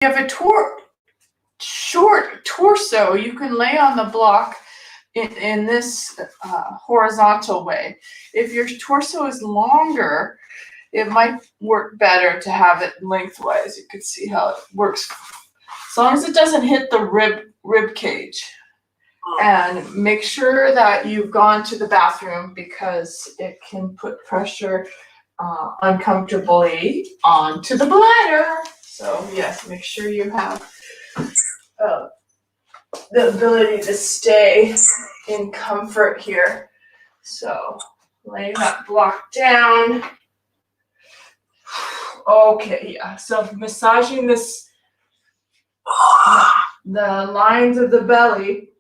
you have a short torso, you can lay on the block in this horizontal way. If your torso is longer, it might work better to have it lengthwise. You can see how it works. As long as it doesn't hit the rib cage. And make sure that you've gone to the bathroom because it can put pressure uncomfortably onto the bladder. So yes, make sure you have the ability to stay in comfort here. So lay that block down. Okay, yeah. So massaging the lines of the belly,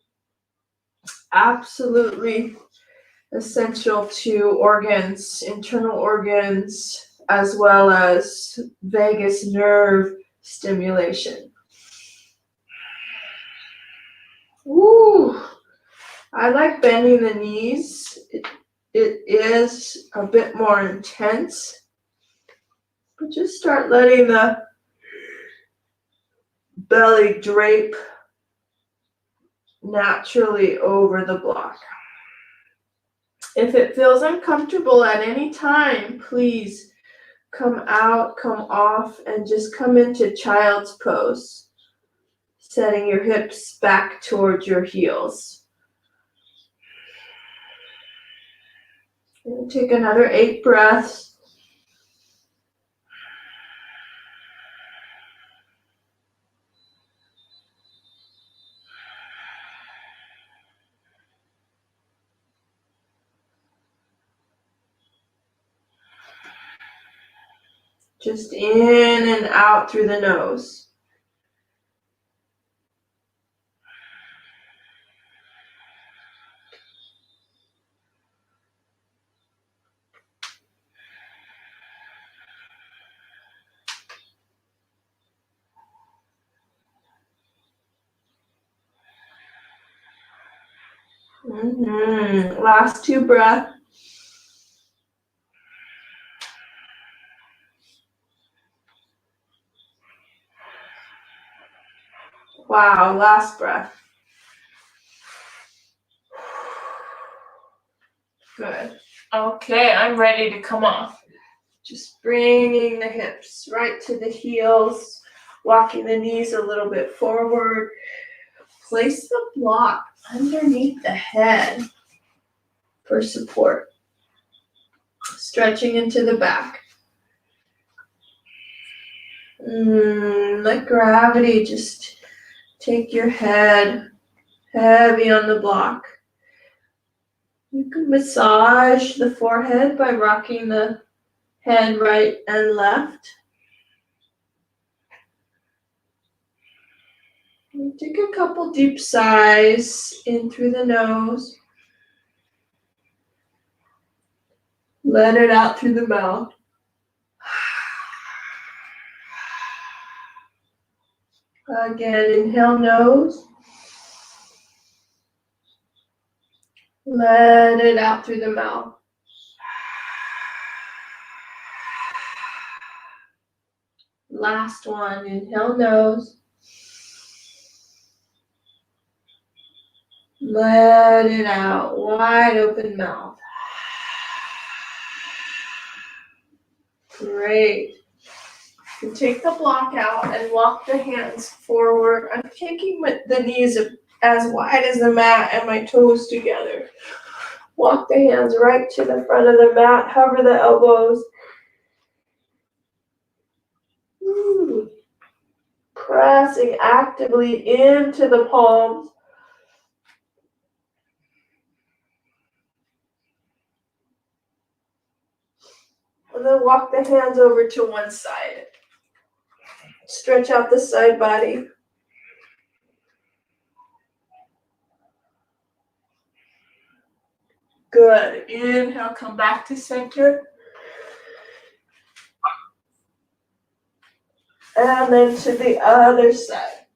absolutely essential to organs, internal organs, as well as vagus nerve stimulation. Ooh, I like bending the knees. It is a bit more intense, but just start letting the belly drape naturally over the block. If it feels uncomfortable at any time, please come out, come off, and just come into child's pose, setting your hips back towards your heels. And take another 8 breaths. Just in and out through the nose. Last 2 breaths. Wow, last breath. Good. Okay, I'm ready to come off. Just bringing the hips right to the heels, walking the knees a little bit forward. Place the block underneath the head for support. Stretching into the back. Let gravity just take your head heavy on the block. You can massage the forehead by rocking the head right and left. And take a couple deep sighs in through the nose. Let it out through the mouth. Again, inhale nose. Let it out through the mouth. Last one, inhale nose. Let it out, wide open mouth. Great. You take the block out and walk the hands forward. I'm taking the knees as wide as the mat and my toes together. Walk the hands right to the front of the mat. Hover the elbows. Pressing actively into the palms. And then walk the hands over to one side. Stretch out the side body. Good. Inhale, come back to center. And then to the other side.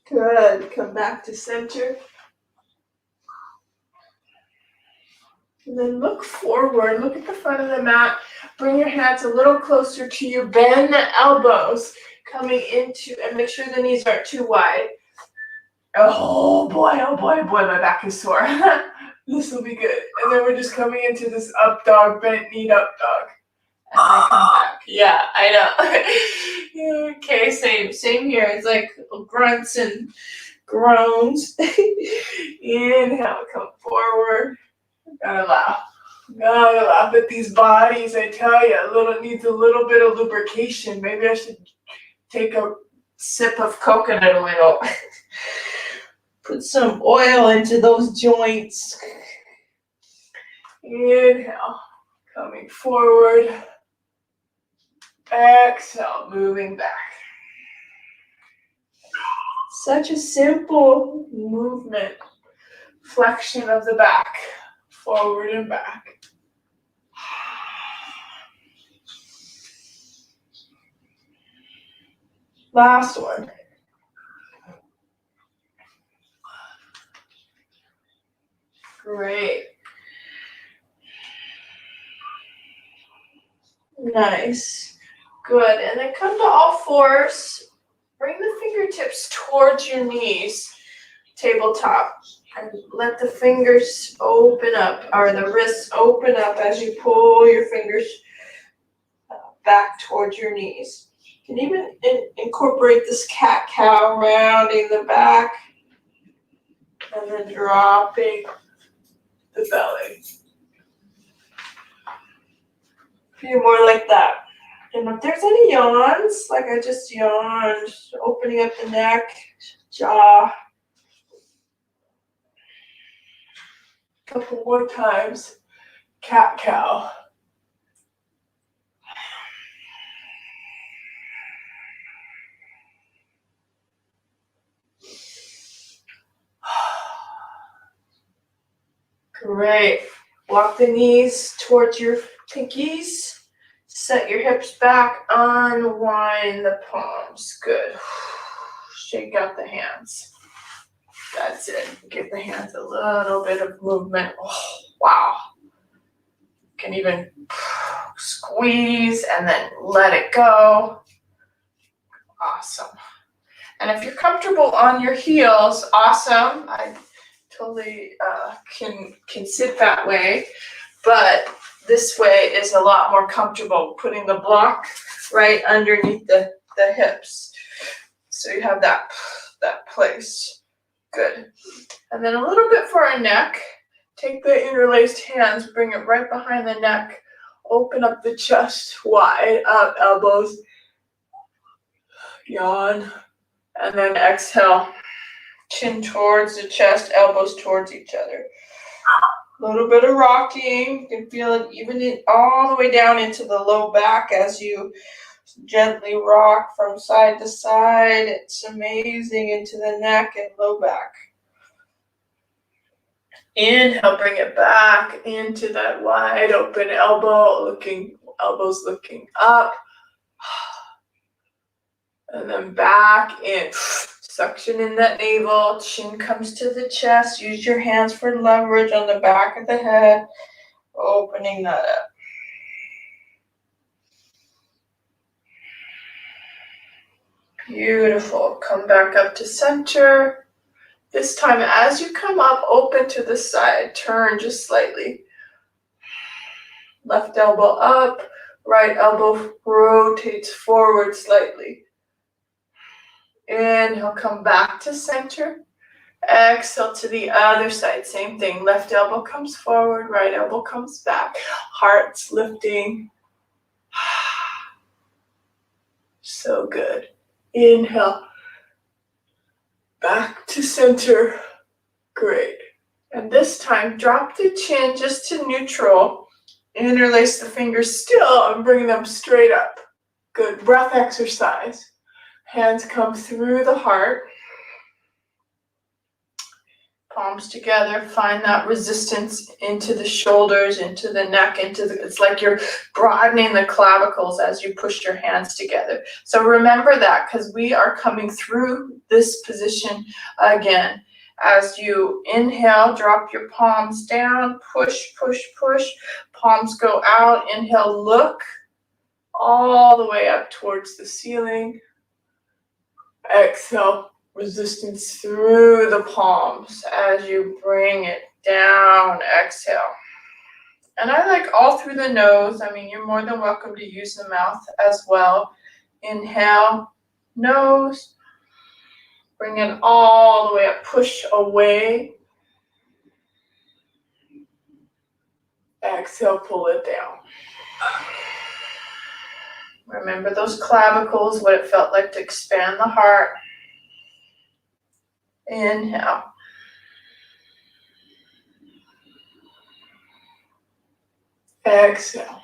Good. Come back to center. And then look forward. Look at the front of the mat. Bring your hands a little closer to you. Bend the elbows coming into, and make sure the knees aren't too wide. Oh boy, oh boy, oh boy, my back is sore. This will be good. And then we're just coming into this up dog, bent knee up dog. And then come back. Yeah, I know. Okay, same here. It's like grunts and groans. Inhale, come forward. Gotta laugh at these bodies. I tell you, needs a little bit of lubrication. Maybe I should take a sip of coconut oil. Put some oil into those joints. Inhale, coming forward. Exhale, moving back. Such a simple movement. Flexion of the back, forward and back. Last one. Great. Nice. Good. And then come to all fours. Bring the fingertips towards your knees, tabletop. And let the fingers open up, or the wrists open up as you pull your fingers back towards your knees. You can even incorporate this cat-cow, rounding the back, and then dropping the belly. A few more like that. And if there's any yawns, like I just yawned, opening up the neck, jaw. Couple more times. Cat-cow. Great. Walk the knees towards your pinkies. Set your hips back. Unwind the palms. Good. Shake out the hands. That's it. Give the hands a little bit of movement. Oh, wow. You can even squeeze and then let it go. Awesome. And if you're comfortable on your heels, awesome. I totally can sit that way, but this way is a lot more comfortable, putting the block right underneath the hips. So you have that place. Good. And then a little bit for our neck. Take the interlaced hands, bring it right behind the neck. Open up the chest wide, up, elbows. Yawn. And then exhale. Chin towards the chest, elbows towards each other. A little bit of rocking. You can feel it even all the way down into the low back as you gently rock from side to side. It's amazing into the neck and low back. Inhale, bring it back into that wide open elbows looking up. And then back in. Suction in that navel, chin comes to the chest. Use your hands for leverage on the back of the head, opening that up. Beautiful. Come back up to center. This time, as you come up, open to the side. Turn just slightly. Left elbow up, right elbow rotates forward slightly. Inhale, come back to center. Exhale to the other side. Same thing. Left elbow comes forward, right elbow comes back. Heart's lifting. So good. Inhale. Back to center. Great. And this time, drop the chin just to neutral. Interlace the fingers still and bring them straight up. Good. Breath exercise. Hands come through the heart. palms together, find that resistance into the shoulders, into the neck, it's like you're broadening the clavicles as you push your hands together. So remember that, because we are coming through this position again. As you inhale, drop your palms down, push, push, push, palms go out, inhale, look all the way up towards the ceiling. Exhale, resistance through the palms as you bring it down. Exhale. And I like all through the nose. I mean, you're more than welcome to use the mouth as well. Inhale, nose. Bring it all the way up. Push away. Exhale, pull it down. Remember those clavicles, what it felt like to expand the heart. Inhale. Exhale.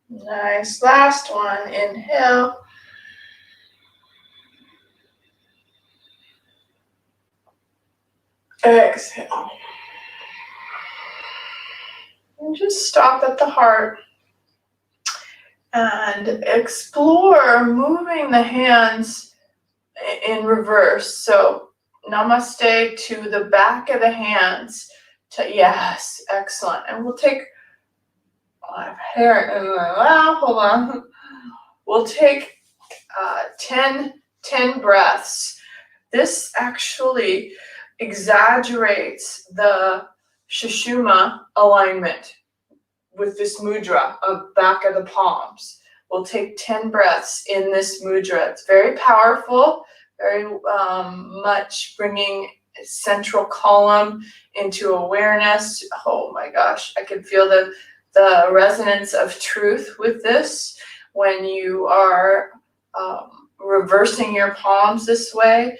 Nice. Last one. Inhale. Exhale. And just stop at the heart and explore moving the hands in reverse. So namaste to the back of the hands. Yes, excellent. And we'll take, I have hair in my mouth, hold on. We'll take 10 breaths. This actually exaggerates the Sushumna alignment with this mudra of back of the palms. We'll take 10 breaths in this mudra. It's very powerful, very much bringing central column into awareness. Oh my gosh, I can feel the resonance of truth with this when you are reversing your palms this way.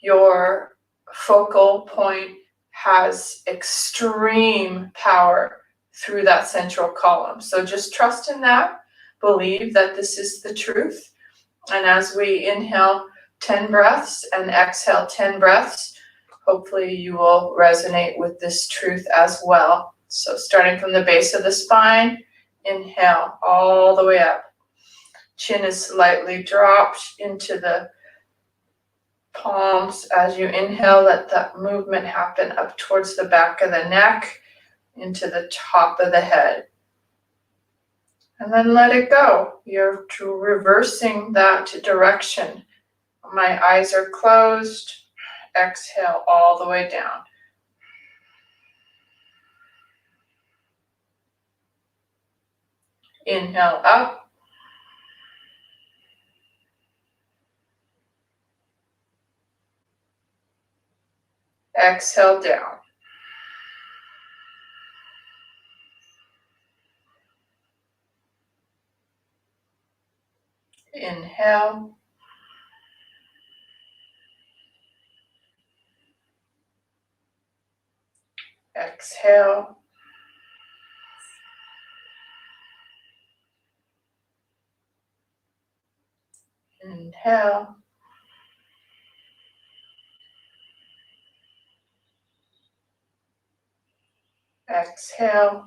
Your focal point has extreme power through that central column. So just trust in that, believe that this is the truth. And as we inhale 10 breaths and exhale 10 breaths, hopefully you will resonate with this truth as well. So starting from the base of the spine, inhale all the way up. Chin is slightly dropped into the palms. As you inhale, let that movement happen up towards the back of the neck, into the top of the head. And then let it go. You're reversing that direction. My eyes are closed. Exhale all the way down. Inhale up. Exhale down. Inhale. Exhale. Inhale. Exhale.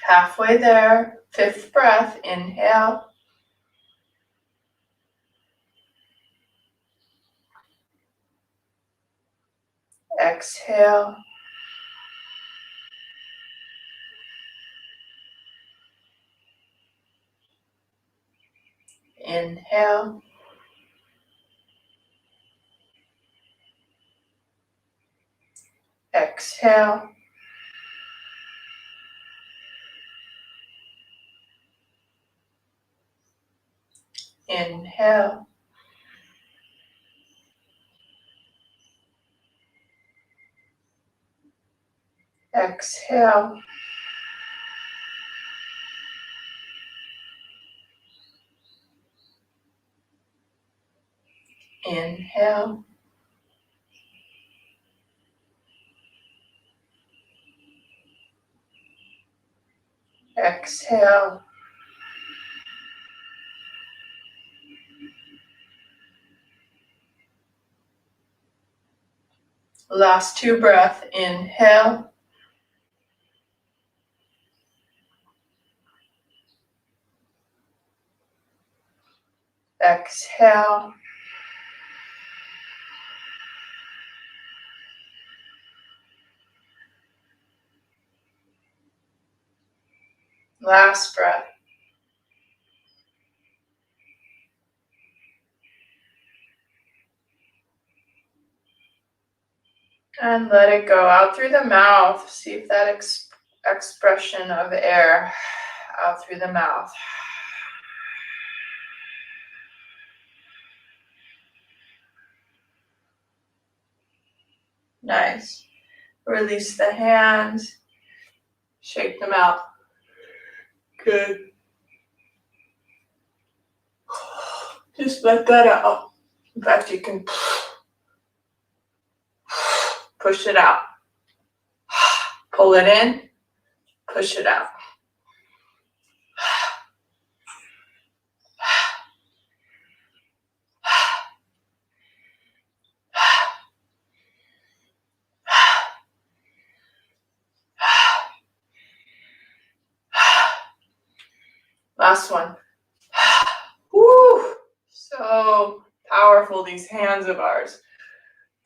Halfway there. Fifth breath. Inhale. Exhale. Inhale. Exhale. Inhale. Exhale. Inhale. Exhale. Last 2 breaths. Inhale. Exhale. Last breath. And let it go out through the mouth. See if that expression of air out through the mouth. Nice. Release the hands. Shake them out. Good. Just let that out. In fact, you can push it out. Pull it in. Push it out. Last one. Woo! So powerful, these hands of ours.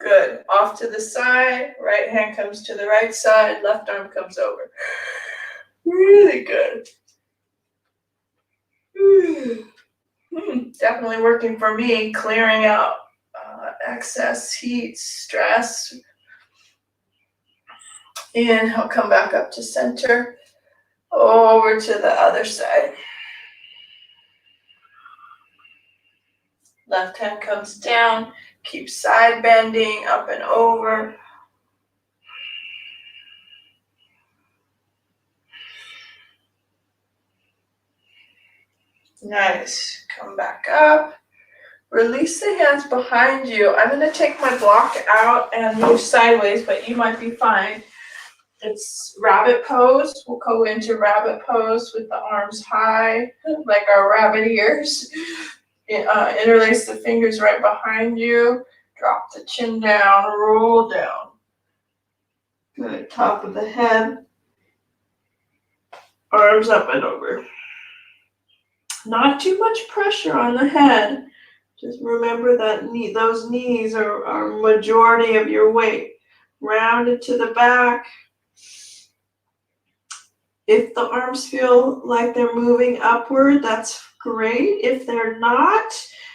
Good. Off to the side. Right hand comes to the right side. Left arm comes over. Really good. Definitely working for me, clearing out excess heat, stress. Inhale, come back up to center. Over to the other side. Left hand comes down. Keep side bending, up and over. Nice. Come back up. Release the hands behind you. I'm going to take my block out and move sideways, but you might be fine. It's rabbit pose. We'll go into rabbit pose with the arms high, like our rabbit ears. Interlace the fingers right behind you. Drop the chin down, roll down. Good. Top of the head. Arms up and over. Not too much pressure on the head. Just remember that those knees are majority of your weight. Round it to the back. If the arms feel like they're moving upward, that's great. If they're not,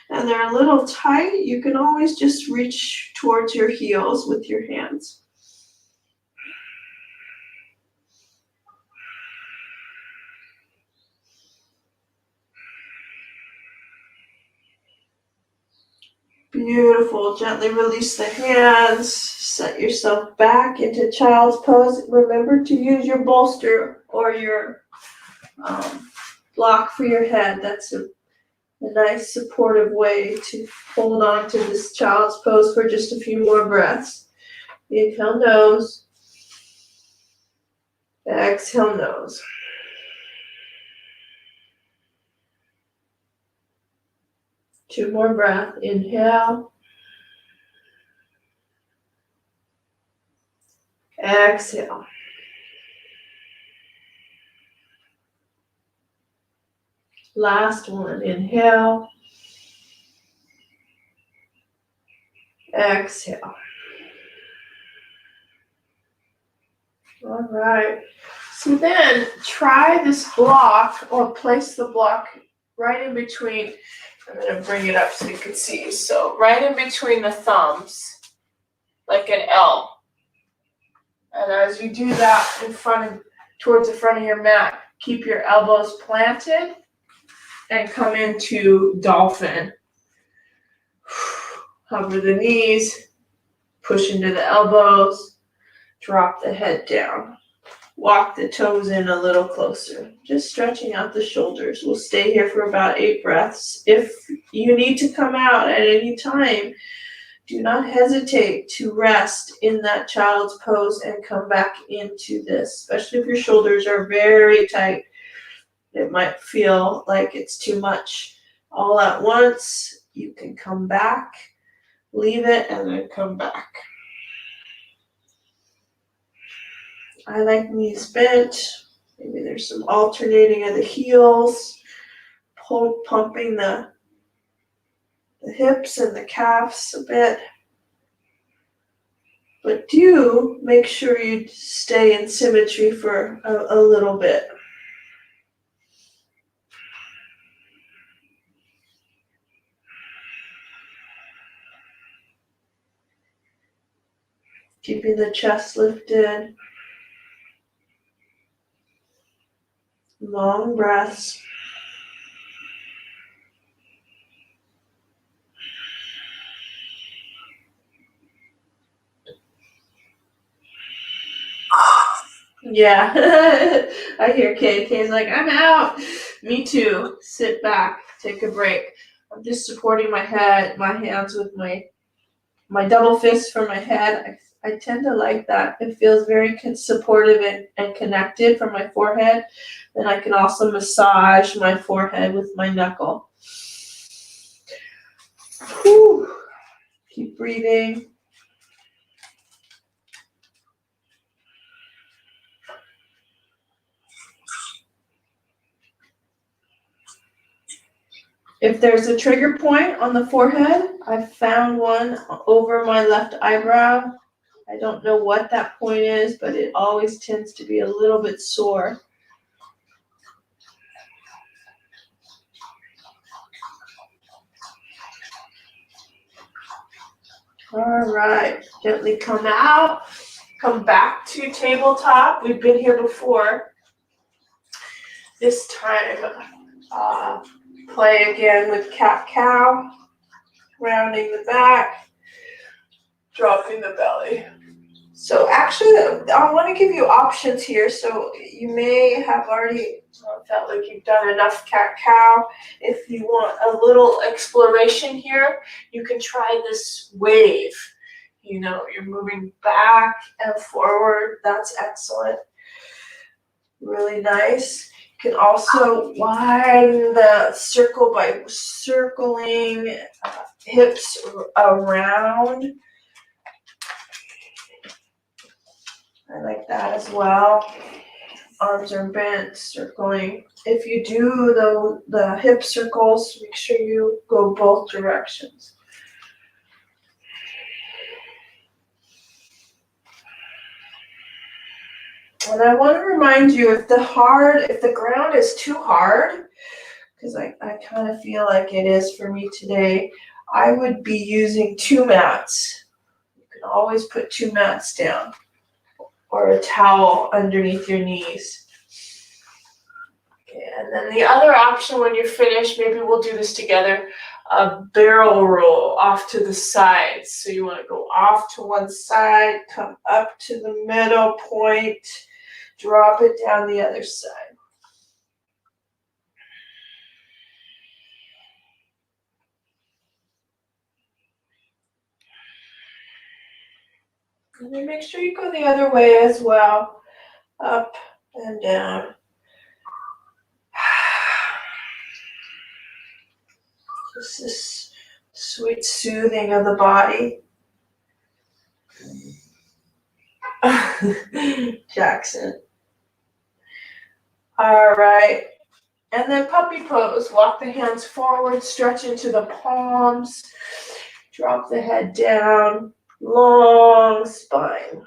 and they're a little tight, you can always just reach towards your heels with your hands. Beautiful. Gently release the hands. Set yourself back into child's pose. Remember to use your bolster or your block for your head. That's a nice supportive way to hold on to this child's pose for just a few more breaths. Inhale, nose. Exhale, nose. Two more breaths. Inhale. Exhale. Last one. Inhale. Exhale. All right. So then try this block, or place the block right in between. I'm going to bring it up so you can see. So right in between the thumbs, like an L. And as you do that towards the front of your mat, keep your elbows planted and come into dolphin. Hover the knees, push into the elbows, drop the head down. Walk the toes in a little closer, just stretching out the shoulders. We'll stay here for about 8 breaths. If you need to come out at any time, do not hesitate to rest in that child's pose and come back into this, especially if your shoulders are very tight. It might feel like it's too much all at once. You can come back, leave it, and then come back. I like knees bent. Maybe there's some alternating of the heels, pumping the hips and the calves a bit. But do make sure you stay in symmetry for a little bit. Keeping the chest lifted. Long breaths. Yeah, I hear Kay. Kay's like, I'm out. Me too. Sit back, take a break. I'm just supporting my head, my hands with my double fist for my head. I tend to like that. It feels very supportive and connected from my forehead. Then I can also massage my forehead with my knuckle. Whew. Keep breathing. If there's a trigger point on the forehead, I found one over my left eyebrow. I don't know what that point is, but it always tends to be a little bit sore. All right, gently come out, come back to tabletop. We've been here before. This time, play again with cat-cow, rounding the back, dropping the belly. So actually, I want to give you options here. So you may have already felt like you've done enough cat-cow. If you want a little exploration here, you can try this wave. You know, you're moving back and forward. That's excellent. Really nice. You can also widen the circle by circling hips around. I like that as well. Arms are bent, circling. If you do the hip circles, make sure you go both directions. And I want to remind you, if the ground is too hard, because I kind of feel like it is for me today, I would be using 2 mats. You can always put 2 mats down or a towel underneath your knees. Okay, and then the other option when you're finished, maybe we'll do this together, a barrel roll off to the side. So you want to go off to one side, come up to the middle point, drop it down the other side. And then make sure you go the other way as well, up and down. Just this sweet soothing of the body. Jackson. All right. And then puppy pose. Walk the hands forward, stretch into the palms. Drop the head down. Long spine.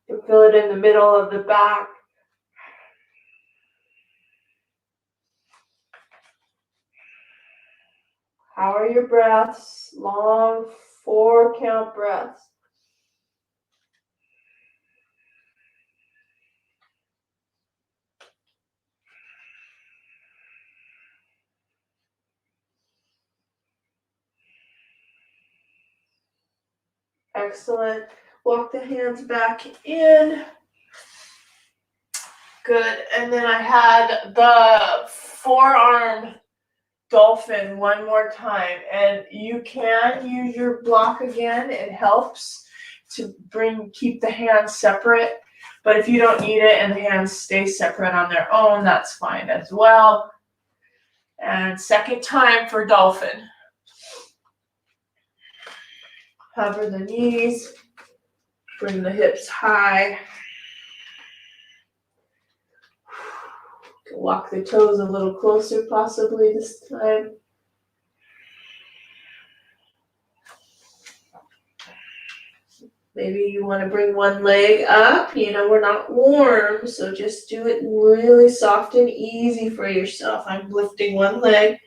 You feel it in the middle of the back. How are your breaths? Long 4-count breaths. Excellent. Walk the hands back in. Good. And then I had the forearm dolphin one more time. And you can use your block again. It helps to keep the hands separate. But if you don't need it and the hands stay separate on their own, that's fine as well. And second time for dolphin. Hover the knees, bring the hips high. Walk the toes a little closer possibly this time. Maybe you want to bring one leg up. You know, we're not warm, so just do it really soft and easy for yourself. I'm lifting one leg.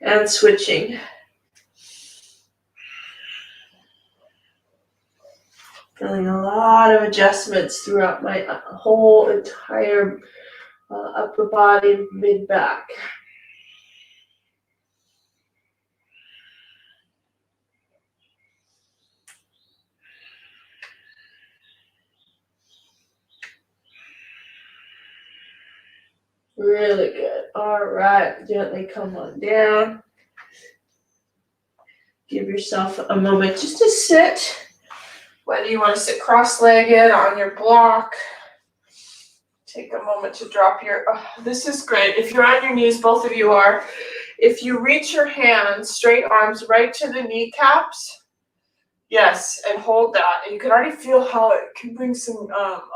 And switching. Feeling a lot of adjustments throughout my whole entire upper body, mid-back. Really good. All right, gently come on down. Give yourself a moment just to sit. Whether you want to sit cross-legged on your block. Take a moment to drop your, this is great. If you're on your knees, both of you are. If you reach your hands, straight arms right to the kneecaps. Yes, and hold that. And you can already feel how it can bring some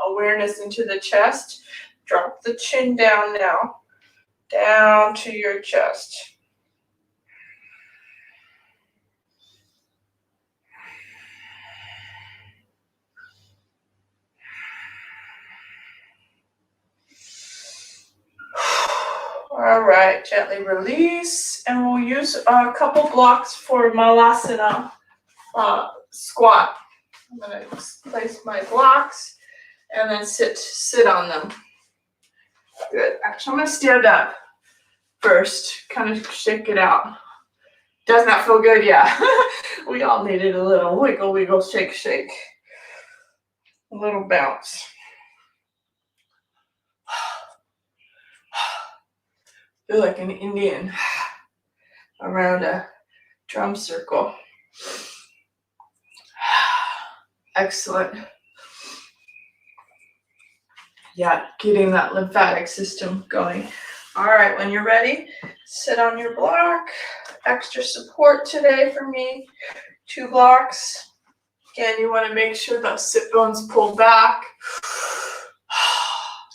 awareness into the chest. Drop the chin down now. Down to your chest. All right, gently release, and we'll use a couple blocks for Malasana squat. I'm going to place my blocks and then sit on them. Good. Actually, I'm going to stand up first, kind of shake it out. Does not feel good? Yeah. We all needed a little wiggle, wiggle, shake, shake. A little bounce. Feel like an Indian around a drum circle. Excellent. Yeah, getting that lymphatic system going. All right, when you're ready, sit on your block. Extra support today for me. 2 blocks. Again, you want to make sure the sit bones pull back.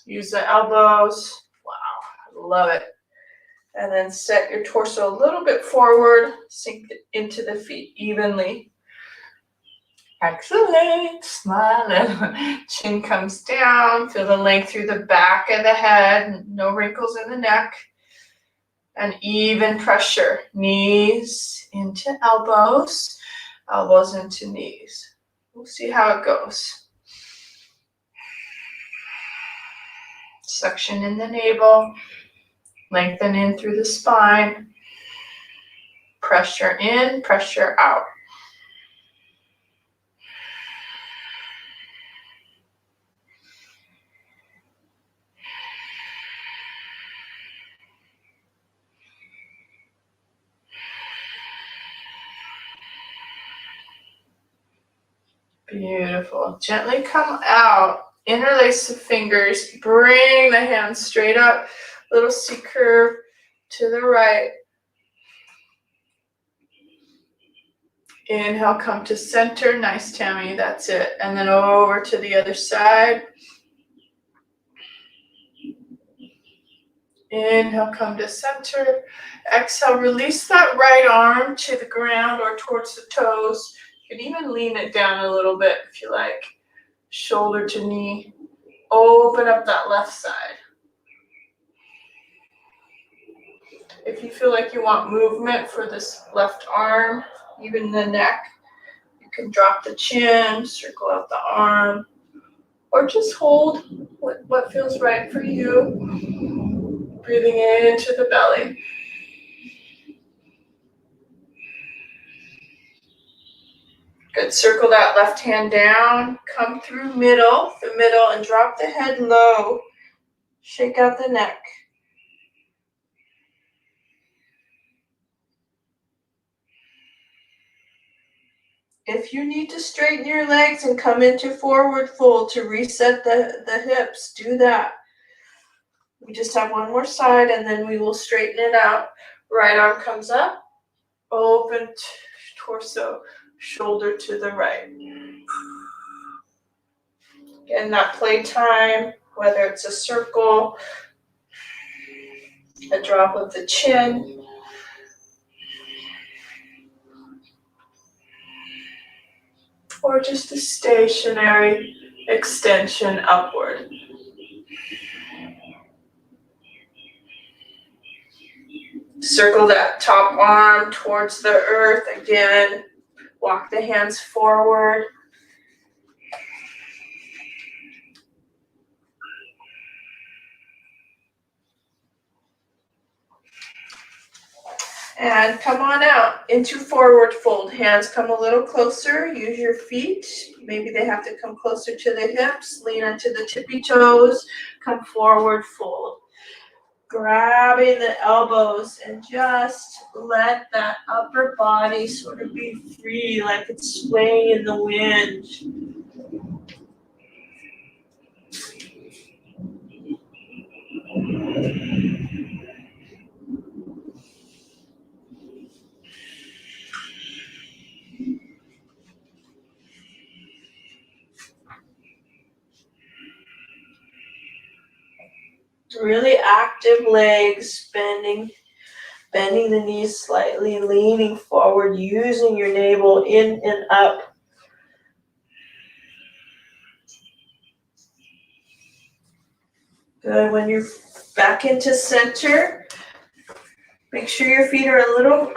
Use the elbows. Wow, I love it. And then set your torso a little bit forward. Sink into the feet evenly. Excellent. Smile. Chin comes down. Feel the length through the back of the head. No wrinkles in the neck. And even pressure. Knees into elbows. Elbows into knees. We'll see how it goes. Suction in the navel. Lengthen in through the spine. Pressure in, pressure out. Beautiful. Gently come out. Interlace the fingers. Bring the hands straight up. Little C curve to the right. Inhale, come to center. Nice, Tammy. That's it. And then over to the other side. Inhale, come to center. Exhale, release that right arm to the ground or towards the toes. You can even lean it down a little bit if you like. Shoulder to knee. Open up that left side. If you feel like you want movement for this left arm, even the neck, you can drop the chin, circle out the arm, or just hold what feels right for you. Breathing into the belly. Good. Circle that left hand down. Come through the middle, and drop the head low. Shake out the neck. If you need to straighten your legs and come into forward fold to reset the hips, do that. We just have one more side and then we will straighten it out. Right arm comes up, open torso, shoulder to the right. Again, that playtime, whether it's a circle, a drop of the chin, or just a stationary extension upward. Circle that top arm towards the earth again. Walk the hands forward. And come on out into forward fold. Hands come a little closer. Use your feet. Maybe they have to come closer to the hips. Lean into the tippy toes. Come forward fold. Grabbing the elbows and just let that upper body sort of be free, like it's swaying in the wind. Really active legs, bending the knees slightly, leaning forward, using your navel in and up. Good. When you're back into center, make sure your feet are a little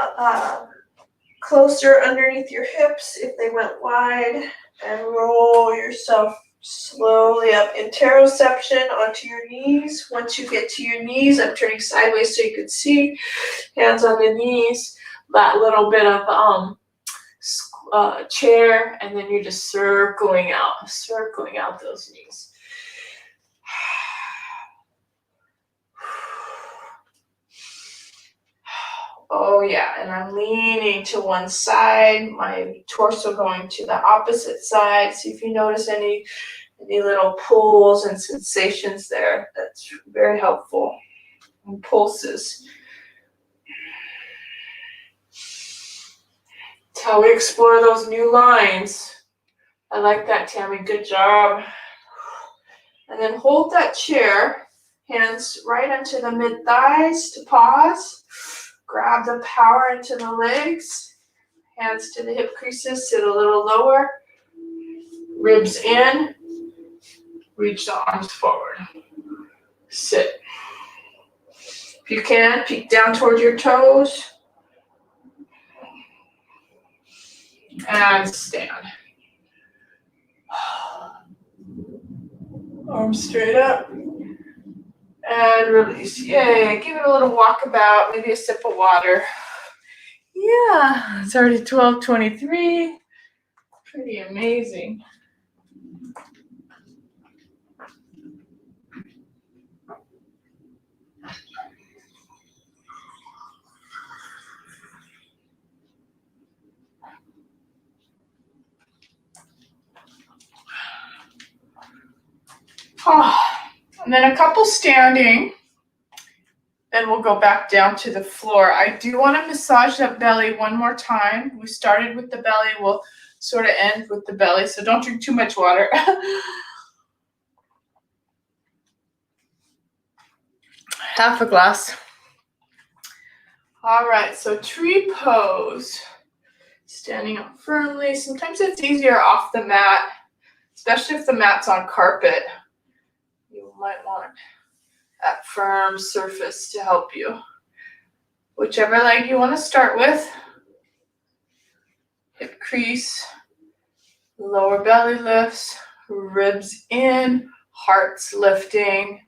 closer underneath your hips if they went wide, and roll yourself slowly up. Interoception onto your knees. Once you get to your knees, I'm turning sideways so you can see. Hands on the knees. That little bit of chair, and then you're just circling out those knees. Oh yeah, and I'm leaning to one side, my torso going to the opposite side. See if you notice any little pulls and sensations there. That's very helpful. And pulses. It's how we explore those new lines. I like that, Tammy. Good job. And then hold that chair. Hands right into the mid-thighs to pause. Grab the power into the legs. Hands to the hip creases. Sit a little lower. Ribs in. Reach the arms forward. Sit. If you can, peek down toward your toes. And stand. Arms straight up. And release. Yay. Give it a little walkabout. Maybe a sip of water. Yeah. It's already 12:23. Pretty amazing. Oh, and then a couple standing, and we'll go back down to the floor. I do want to massage that belly one more time. We started with the belly. We'll sort of end with the belly, so don't drink too much water. Half a glass. All right, so tree pose. Standing up firmly. Sometimes it's easier off the mat, especially if the mat's on carpet. You might want that firm surface to help you. Whichever leg you want to start with. Hip crease, lower belly lifts, ribs in, heart's lifting.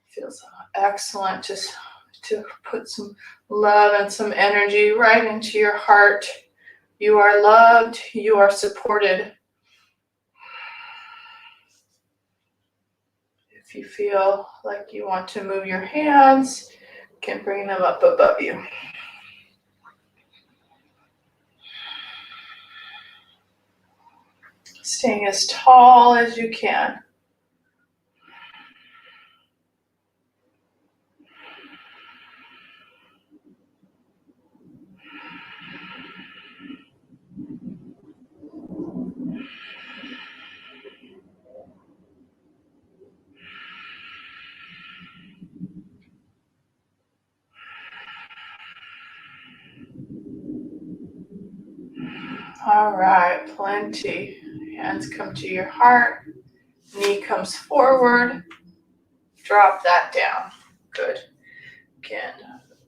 Feels excellent just to put some love and some energy right into your heart. You are loved, you are supported. If you feel like you want to move your hands, you can bring them up above you. Staying as tall as you can. All right, plenty. Hands come to your heart. Knee comes forward. Drop that down. Good. Again,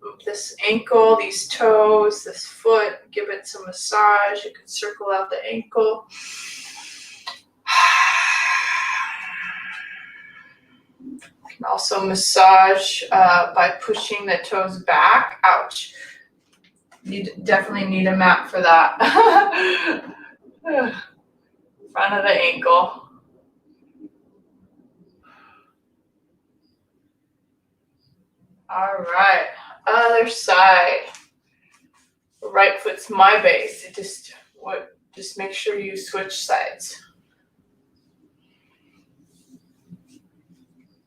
move this ankle, these toes, this foot. Give it some massage. You can circle out the ankle. You can also massage by pushing the toes back. Ouch. You definitely need a mat for that. Front of the ankle. All right, other side. Right foot's my base. Just make sure you switch sides.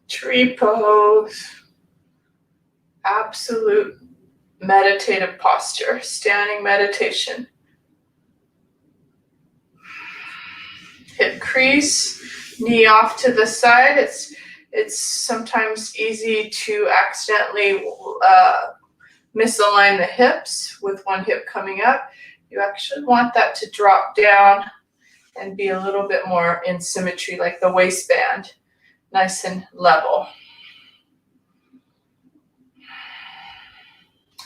Tree pose. Absolute meditative posture, standing meditation. Hip crease, knee off to the side. It's sometimes easy to accidentally misalign the hips with one hip coming up. You actually want that to drop down and be a little bit more in symmetry, like the waistband, nice and level.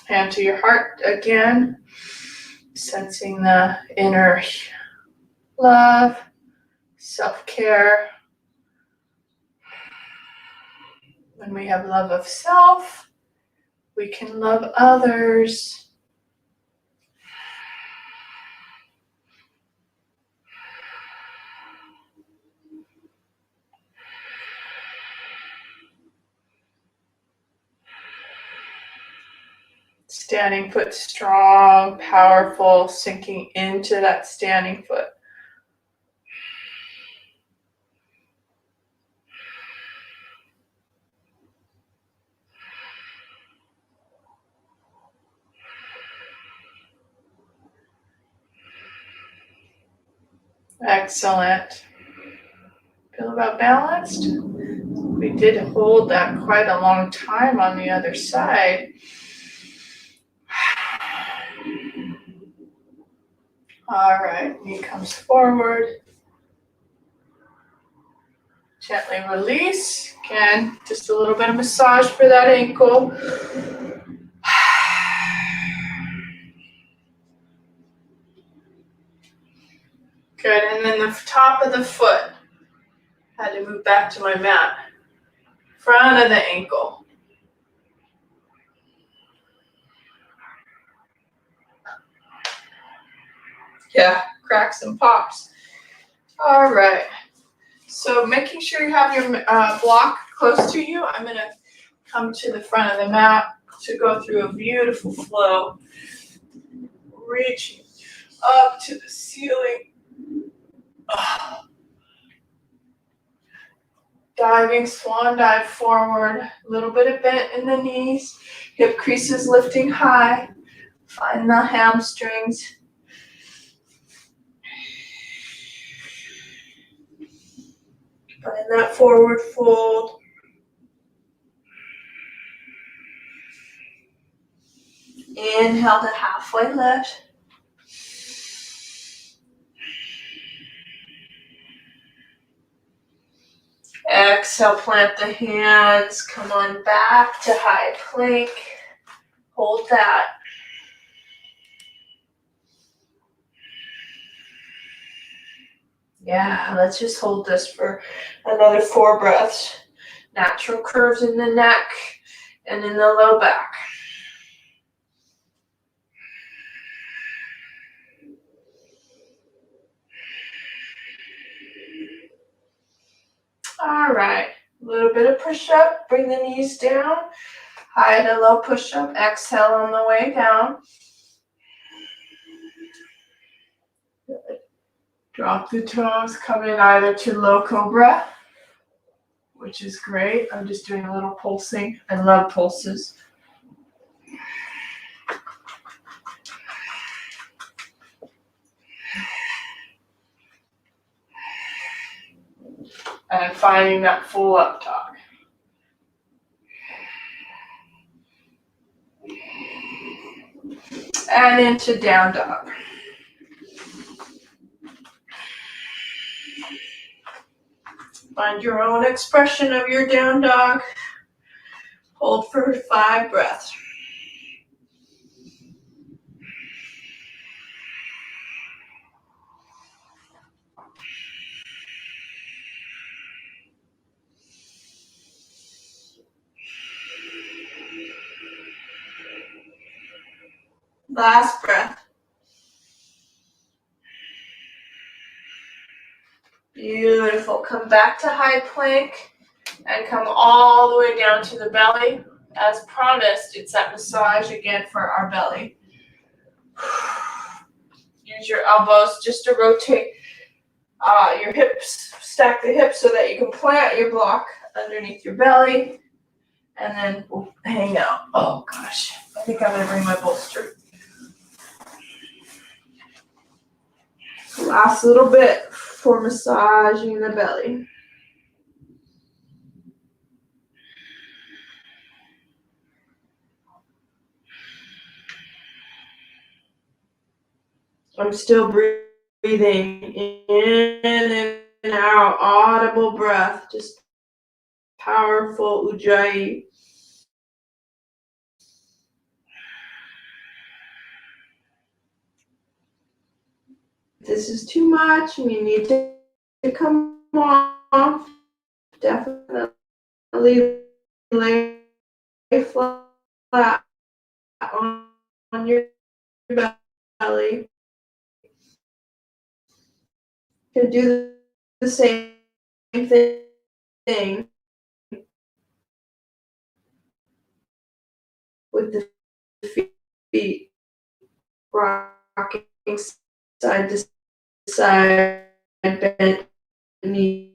Hand to your heart again, sensing the inner love, self-care. When we have love of self, we can love others. Standing foot strong, powerful, sinking into that standing foot. Excellent. Feel about balanced? We did hold that quite a long time on the other side. All right, knee comes forward. Gently release. Again, just a little bit of massage for that ankle. Good, and then the top of the foot. Had to move back to my mat. Front of the ankle. Yeah, cracks and pops. All right. So making sure you have your block close to you, I'm going to come to the front of the mat to go through a beautiful flow. Reaching up to the ceiling. Diving, swan dive forward. A little bit of bent in the knees. Hip creases lifting high. Find the hamstrings. Find that forward fold. Inhale to halfway lift. Exhale, plant the hands. Come on back to high plank. Hold that. Yeah, let's just hold this for another 4 breaths. Natural curves in the neck and in the low back. All right, a little bit of push-up. Bring the knees down. High to low push-up. Exhale on the way down. Good. Drop the toes, come in either to low cobra, which is great. I'm just doing a little pulsing. I love pulses. And finding that full up dog. And into down dog. Find your own expression of your down dog. Hold for 5 breaths. Last breath. Beautiful. Come back to high plank and come all the way down to the belly. As promised, it's that massage again for our belly. Use your elbows just to rotate your hips. Stack the hips so that you can plant your block underneath your belly. And then we'll hang out. Oh gosh, I think I'm gonna bring my bolster. Last little bit for massaging the belly. I'm still breathing in and out, audible breath, just powerful ujjayi. If this is too much and you need to come off, definitely lay flat on your belly. You can do the same thing with the feet, rocking side to side, bent knee.